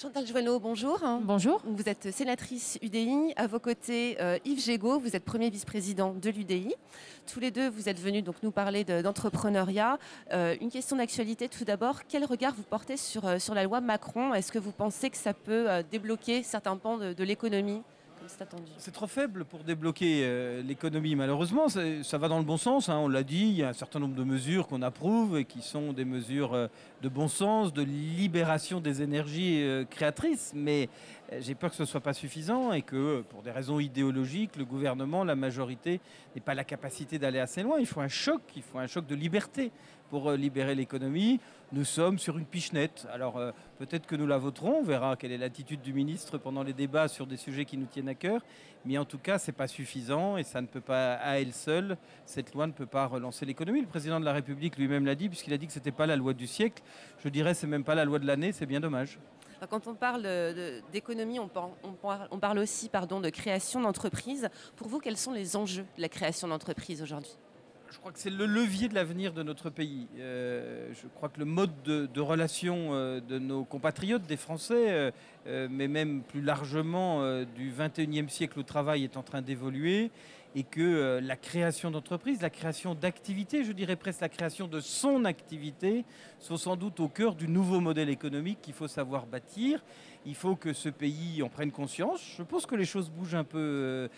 Chantal Joanneau, bonjour. Bonjour. Vous êtes sénatrice UDI. À vos côtés, Yves Gégaud, vous êtes premier vice-président de l'UDI. Tous les deux, vous êtes venus donc, nous parler d'entrepreneuriat. Une question d'actualité tout d'abord. Quel regard vous portez sur la loi Macron? Est-ce que vous pensez que ça peut débloquer certains pans de l'économie comme c'est attendu? C'est trop faible pour débloquer l'économie, malheureusement. Ça va dans le bon sens, hein, on l'a dit. Il y a un certain nombre de mesures qu'on approuve et qui sont des mesures de bon sens, de libération des énergies créatrices. Mais j'ai peur que ce ne soit pas suffisant et que, pour des raisons idéologiques, le gouvernement, la majorité, n'ait pas la capacité d'aller assez loin. Il faut un choc de liberté pour libérer l'économie. Nous sommes sur une pichenette. Alors peut-être que nous la voterons, on verra quelle est l'attitude du ministre pendant les débats sur des sujets qui nous tiennent à cœur. Mais en tout cas, ce n'est pas suffisant et ça ne peut pas, à elle seule, cette loi ne peut pas relancer l'économie. Le président de la République lui-même l'a dit, puisqu'il a dit que ce n'était pas la loi du siècle. Je dirais que ce n'est même pas la loi de l'année, c'est bien dommage. Quand on parle d'économie, on parle aussi de création d'entreprises. Pour vous, quels sont les enjeux de la création d'entreprises aujourd'hui ? Je crois que c'est le levier de l'avenir de notre pays. Je crois que le mode de relation de nos compatriotes, des Français, mais même plus largement du XXIe siècle au travail est en train d'évoluer et que la création d'entreprises, la création d'activités, je dirais presque la création de son activité, sont sans doute au cœur du nouveau modèle économique qu'il faut savoir bâtir. Il faut que ce pays en prenne conscience. Je pense que les choses bougent un peu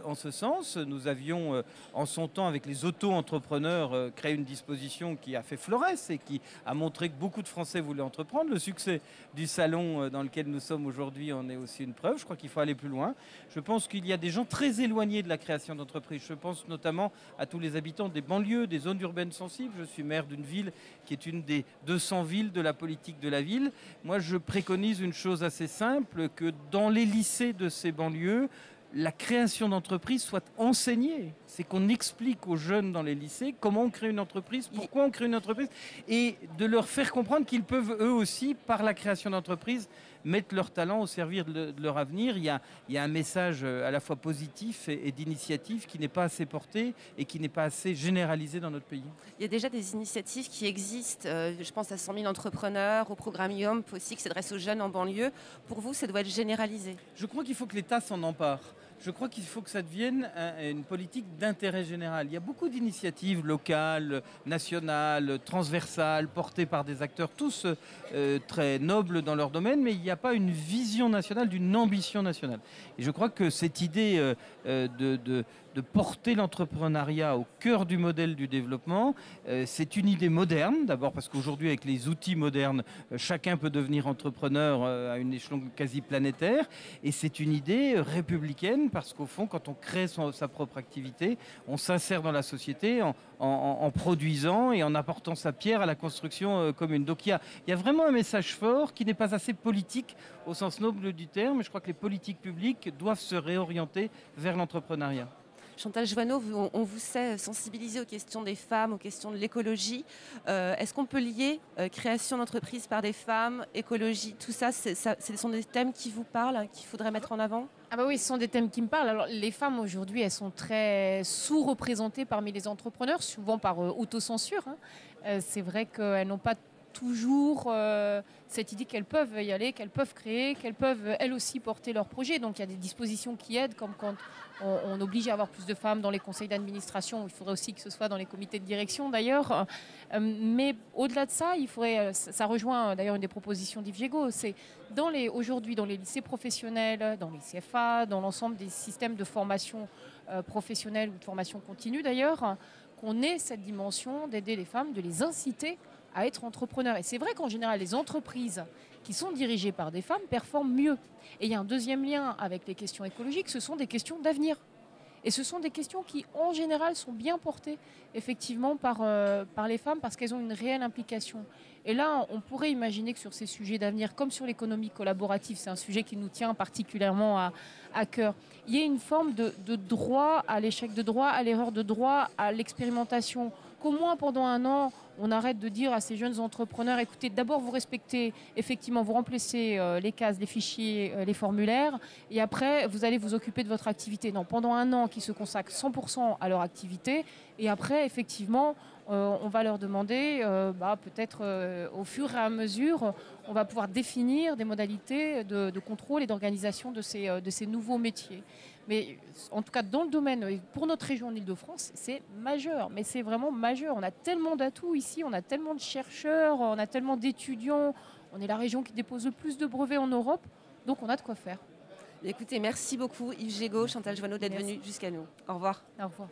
en ce sens. Nous avions, en son temps, avec les auto-entrepreneurs, créé une disposition qui a fait florès et qui a montré que beaucoup de Français voulaient entreprendre. Le succès du salon dans lequel nous sommes aujourd'hui en est aussi une preuve. Je crois qu'il faut aller plus loin. Je pense qu'il y a des gens très éloignés de la création d'entreprises. Je pense notamment à tous les habitants des banlieues, des zones urbaines sensibles. Je suis maire d'une ville qui est une des 200 villes de la politique de la ville. Moi, je préconise une chose assez simple, que dans les lycées de ces banlieues, la création d'entreprises soit enseignée. C'est qu'on explique aux jeunes dans les lycées comment on crée une entreprise, pourquoi on crée une entreprise, et de leur faire comprendre qu'ils peuvent eux aussi, par la création d'entreprises, mettre leur talent au service de leur avenir. Il y a un message à la fois positif et d'initiative qui n'est pas assez porté et qui n'est pas assez généralisé dans notre pays. Il y a déjà des initiatives qui existent. Je pense à 100 000 entrepreneurs, au programme YOMP aussi qui s'adresse aux jeunes en banlieue. Pour vous, ça doit être généralisé? Je crois qu'il faut que l'État s'en empare. Je crois qu'il faut que ça devienne une politique d'intérêt général. Il y a beaucoup d'initiatives locales, nationales, transversales, portées par des acteurs tous très nobles dans leur domaine, mais il n'y a pas une vision nationale, d'une ambition nationale. Et je crois que cette idée de porter l'entrepreneuriat au cœur du modèle du développement, c'est une idée moderne, d'abord parce qu'aujourd'hui, avec les outils modernes, chacun peut devenir entrepreneur à une échelon quasi planétaire, et c'est une idée républicaine, parce qu'au fond, quand on crée sa propre activité, on s'insère dans la société en produisant et en apportant sa pierre à la construction commune. Donc il y a vraiment un message fort qui n'est pas assez politique au sens noble du terme, mais je crois que les politiques publiques doivent se réorienter vers l'entrepreneuriat. Chantal Joanneau, on vous sait sensibiliser aux questions des femmes, aux questions de l'écologie. Est-ce qu'on peut lier création d'entreprises par des femmes, écologie, tout ça, ce sont des thèmes qui vous parlent, qu'il faudrait mettre en avant? Ah bah oui, ce sont des thèmes qui me parlent. Alors, les femmes aujourd'hui, elles sont très sous-représentées parmi les entrepreneurs, souvent par autocensure. C'est vrai qu'elles n'ont pas toujours cette idée qu'elles peuvent y aller, qu'elles peuvent créer, qu'elles peuvent elles aussi porter leurs projets. Donc il y a des dispositions qui aident, comme quand on oblige à avoir plus de femmes dans les conseils d'administration. Il faudrait aussi que ce soit dans les comités de direction d'ailleurs. Mais au-delà de ça, ça rejoint d'ailleurs une des propositions d'Yves Gégaud. C'est aujourd'hui dans les lycées professionnels, dans les CFA, dans l'ensemble des systèmes de formation professionnelle ou de formation continue d'ailleurs, qu'on ait cette dimension d'aider les femmes, de les inciter à être entrepreneurs. Et c'est vrai qu'en général, les entreprises qui sont dirigées par des femmes performent mieux. Et il y a un deuxième lien avec les questions écologiques, ce sont des questions d'avenir. Et ce sont des questions qui, en général, sont bien portées, effectivement, par les femmes, parce qu'elles ont une réelle implication. Et là, on pourrait imaginer que sur ces sujets d'avenir, comme sur l'économie collaborative, c'est un sujet qui nous tient particulièrement à cœur, il y a une forme de droit à l'échec de droit, à l'erreur de droit, à l'expérimentation. Qu'au moins, pendant un an, on arrête de dire à ces jeunes entrepreneurs, écoutez, d'abord vous respectez, effectivement, vous remplissez les cases, les fichiers, les formulaires, et après, vous allez vous occuper de votre activité. Non, pendant un an, qui se consacrent 100% à leur activité, Et après, effectivement, on va leur demander, peut-être au fur et à mesure, on va pouvoir définir des modalités de contrôle et d'organisation de ces nouveaux métiers. Mais en tout cas, dans le domaine, pour notre région en Île-de-France, c'est majeur. Mais c'est vraiment majeur. On a tellement d'atouts ici, on a tellement de chercheurs, on a tellement d'étudiants. On est la région qui dépose le plus de brevets en Europe. Donc, on a de quoi faire. Écoutez, merci beaucoup Yves Gégaud, Chantal Joanneau d'être venus jusqu'à nous. Au revoir. Au revoir.